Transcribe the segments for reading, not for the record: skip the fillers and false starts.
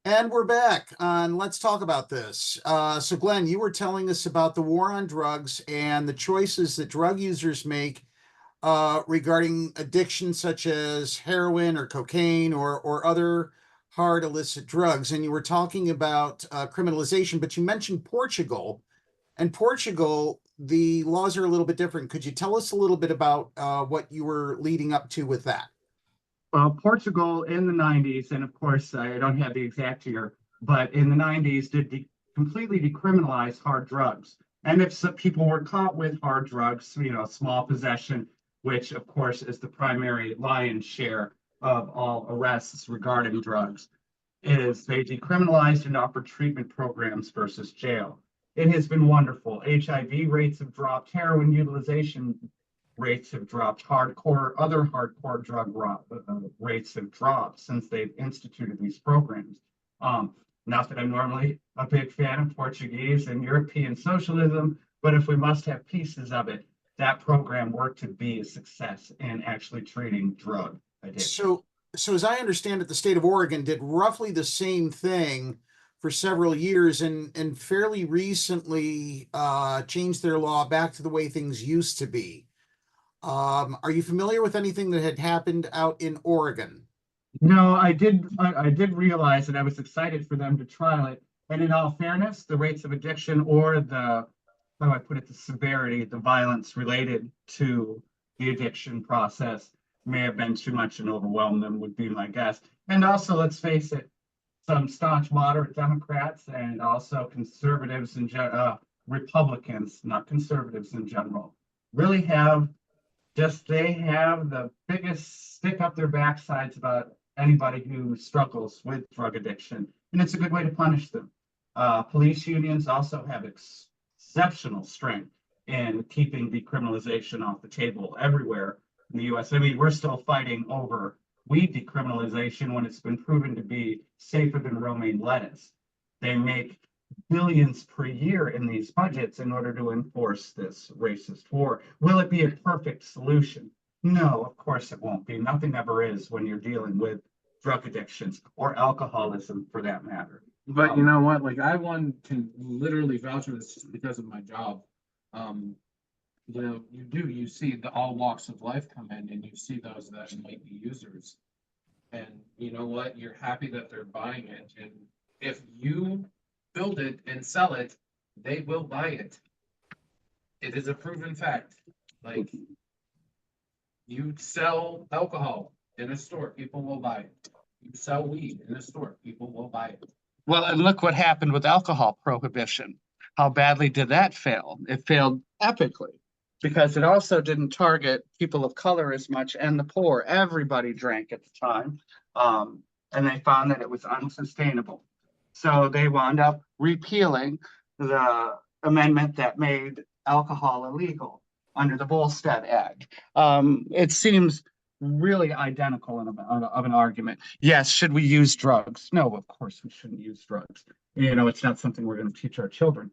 And we're back on Let's Talk About This. So, Glenn, you were telling us about the war on drugs and the choices that drug users make regarding addiction, such as heroin or cocaine or other hard illicit drugs. And you were talking about criminalization, but you mentioned Portugal. And Portugal, the laws are a little bit different. Could you tell us a little bit about what you were leading up to with that? Well, Portugal in the 90s, and of course, I don't have the exact year, but in the 90s did completely decriminalize hard drugs. And if some people were caught with hard drugs, small possession, which of course is the primary lion's share of all arrests regarding drugs, is they decriminalized and offered treatment programs versus jail. It has been wonderful. HIV rates have dropped, heroin utilization rates have dropped, other hardcore drug rates have dropped since they've instituted these programs. Not that I'm normally a big fan of Portuguese and European socialism, but if we must have pieces of it, that program worked to be a success in actually treating drug addiction. So as I understand it, the state of Oregon did roughly the same thing for several years and fairly recently changed their law back to the way things used to be. Are you familiar with anything that had happened out in Oregon? No, I did realize that I was excited for them to trial it. And in all fairness, the rates of addiction or how do I put it, the severity, the violence related to the addiction process may have been too much and overwhelmed them, would be my guess. And also, let's face it, some staunch moderate Democrats and also conservatives and Republicans, not conservatives in general, really have they have the biggest stick up their backsides about anybody who struggles with drug addiction. And it's a good way to punish them. Police unions also have exceptional strength in keeping decriminalization off the table everywhere in the US. I mean, we're still fighting over weed decriminalization when it's been proven to be safer than romaine lettuce. They make billions per year in these budgets in order to enforce this racist war. Will it be a perfect solution? No, of course it won't be. Nothing ever is when you're dealing with drug addictions or alcoholism for that matter. But you know what? Like can literally vouch for this just because of my job. You see all walks of life come in and you see those that might be users. And you know what? You're happy that they're buying it. And if you build it and sell it, they will buy it. It is a proven fact. Like, you sell alcohol in a store, people will buy it. You sell weed in a store, people will buy it. Well, and look what happened with alcohol prohibition. How badly did that fail? It failed epically because it also didn't target people of color as much and the poor. Everybody drank at the time, and they found that it was unsustainable. So they wound up repealing the amendment that made alcohol illegal under the Volstead Act. It seems really identical of an argument. Yes, should we use drugs? No, of course we shouldn't use drugs. It's not something we're going to teach our children.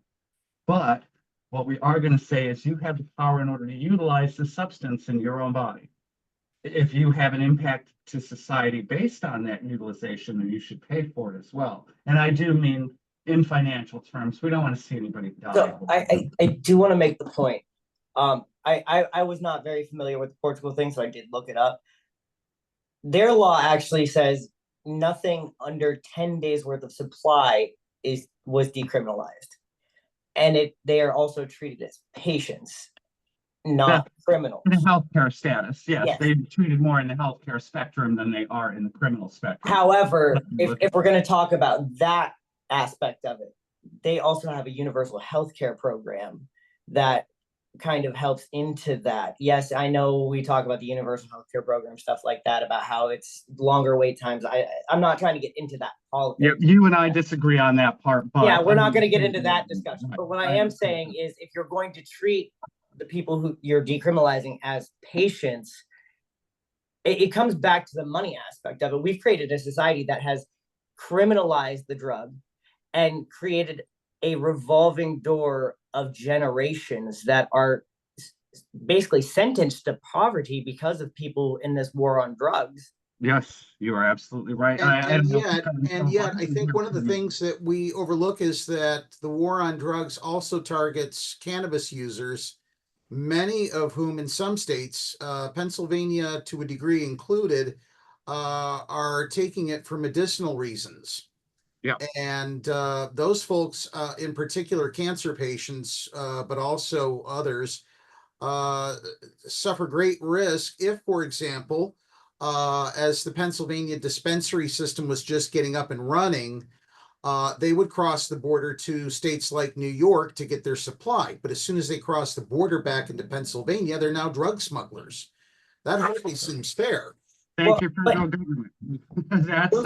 But what we are going to say is you have the power in order to utilize the substance in your own body. If you have an impact to society based on that utilization, then you should pay for it as well. And I do mean in financial terms. We don't want to see anybody die. So I do want to make the point. I was not very familiar with the Portugal thing, so I did look it up. Their law actually says nothing under 10 days worth of supply was decriminalized. And they are also treated as patients, not criminals. The healthcare status, yes. They're treated more in the healthcare spectrum than they are in the criminal spectrum. However, if we're going to talk about that aspect of it, they also have a universal healthcare program that kind of helps into that. Yes, I know we talk about the universal healthcare program, stuff like that, about how it's longer wait times. I'm not trying to get into that politics. Yeah, you and I disagree on that part. But yeah, we're not going to get into that discussion. But what I am saying is if you're going to treat the people who you're decriminalizing as patients, it comes back to the money aspect of it. We've created a society that has criminalized the drug and created a revolving door of generations that are basically sentenced to poverty because of people in this war on drugs. Yes, you are absolutely right. And, I and don't know if yet, you and yet, I think can- one of the things that we overlook is that the war on drugs also targets cannabis users, many of whom in some states, Pennsylvania to a degree included, are taking it for medicinal reasons. Yeah. And those folks, in particular, cancer patients, but also others, uh, suffer great risk if, for example, as the Pennsylvania dispensary system was just getting up and running, they would cross the border to states like New York to get their supply. But as soon as they cross the border back into Pennsylvania, they're now drug smugglers. That hardly seems fair. Thank Well, you, but- federal government. That's,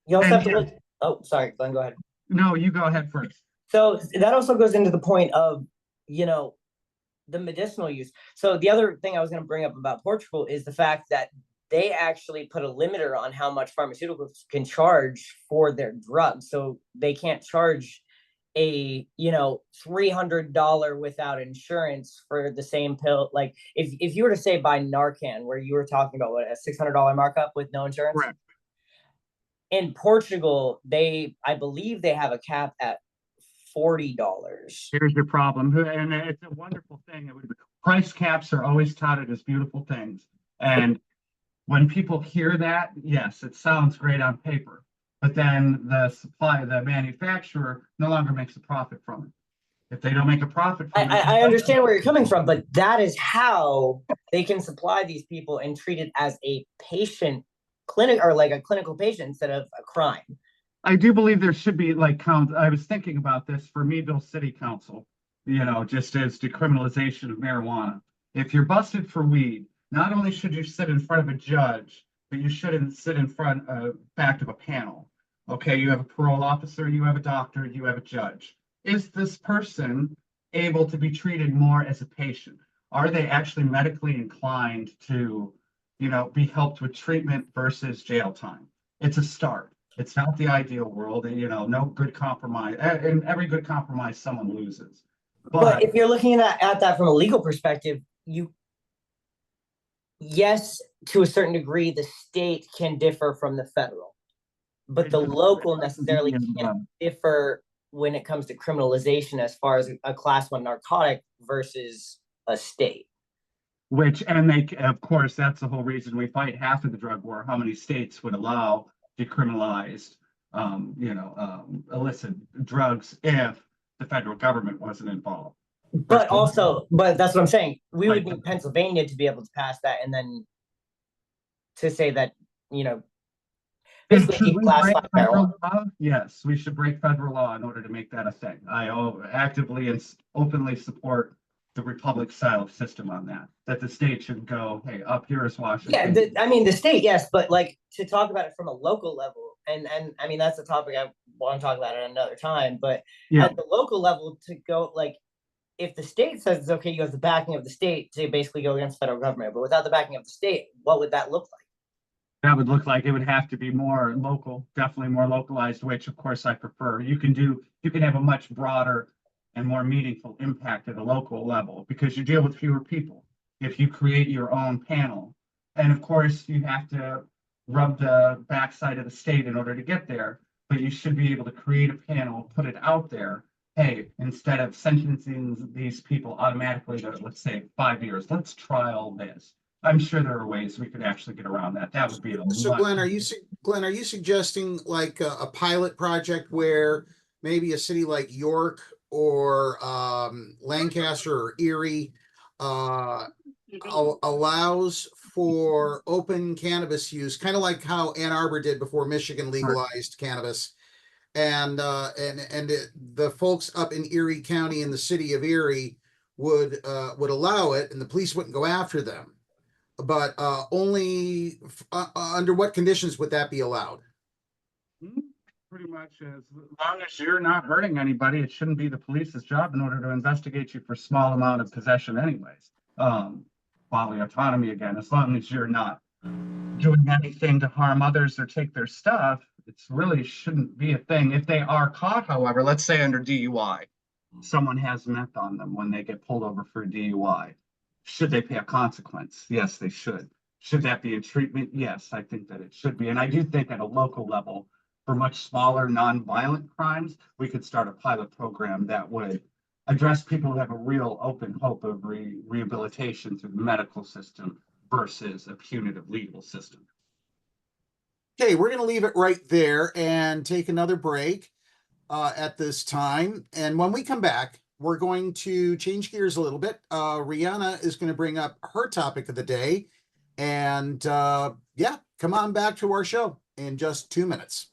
You also And have to yeah. look, oh, sorry, Glenn, go ahead. no, you go ahead first. So that also goes into the point of, the medicinal use. So the other thing I was going to bring up about Portugal is the fact that they actually put a limiter on how much pharmaceuticals can charge for their drugs. So they can't charge a $300 without insurance for the same pill. Like if you were to say buy Narcan, where you were talking about what, a $600 markup with no insurance. Correct. In Portugal, I believe they have a cap at $40. Here's your problem. And it's a wonderful thing. Price caps are always touted as beautiful things. And when people hear that, yes, it sounds great on paper. But then the manufacturer no longer makes a profit from it. If they don't make a profit from it. I understand where you're coming from, but that is how they can supply these people and treat it as a patient clinic, or like a clinical patient instead of a crime. I do believe there should be I was thinking about this for Meadville City Council, just as decriminalization of marijuana. If you're busted for weed, not only should you sit in front of a judge, but you shouldn't sit in back of a panel. Okay, you have a parole officer, you have a doctor, you have a judge. Is this person able to be treated more as a patient? Are they actually medically inclined to, be helped with treatment versus jail time? It's a start. It's not the ideal world, and no good compromise. In every good compromise, someone loses. But if you're looking at that from a legal perspective, yes, to a certain degree, the state can differ from the federal, but the local necessarily can't differ when it comes to criminalization as far as a class 1 narcotic versus a state. Of course, that's the whole reason we fight half of the drug war. How many states would allow decriminalized, illicit drugs if the federal government wasn't involved? But that's what I'm saying. We would need Pennsylvania to be able to pass that, and then to say that, basically declassify marijuana. Yes, we should break federal law in order to make that a thing. I actively and openly support the republic style system on that the state should go, hey, up here is Washington. Yeah, the state, yes, but to talk about it from a local level, and that's a topic I want to talk about at another time, but at the local level, to go, if the state says it's okay, you have the backing of the state to basically go against the federal government, but without the backing of the state, what would that look like? That would look like it would have to be more local, definitely more localized, which of course I prefer. You can have a much broader and more meaningful impact at a local level because you deal with fewer people. If you create your own panel, and of course you have to rub the backside of the state in order to get there, but you should be able to create a panel, put it out there. Hey, instead of sentencing these people automatically to, let's say, 5 years, let's trial this. I'm sure there are ways we could actually get around that. That would be So Glenn, are you suggesting like a pilot project where maybe a city like York or Lancaster or Erie allows for open cannabis use, kind of like how Ann Arbor did before Michigan legalized cannabis, and the folks up in Erie County in the city of Erie would allow it, and the police wouldn't go after them. But only under what conditions would that be allowed? Pretty much as long as you're not hurting anybody, it shouldn't be the police's job in order to investigate you for small amount of possession anyways. Bodily autonomy again, as long as you're not doing anything to harm others or take their stuff, it's really shouldn't be a thing. If they are caught, however, let's say under DUI, someone has meth on them when they get pulled over for DUI. Should they pay a consequence? Yes, they should. Should that be a treatment? Yes, I think that it should be. And I do think at a local level, for much smaller nonviolent crimes, we could start a pilot program that would address people who have a real open hope of rehabilitation through the medical system versus a punitive legal system. Okay, we're going to leave it right there and take another break at this time. And when we come back, we're going to change gears a little bit. Rihanna is going to bring up her topic of the day. And yeah, come on back to our show in just 2 minutes.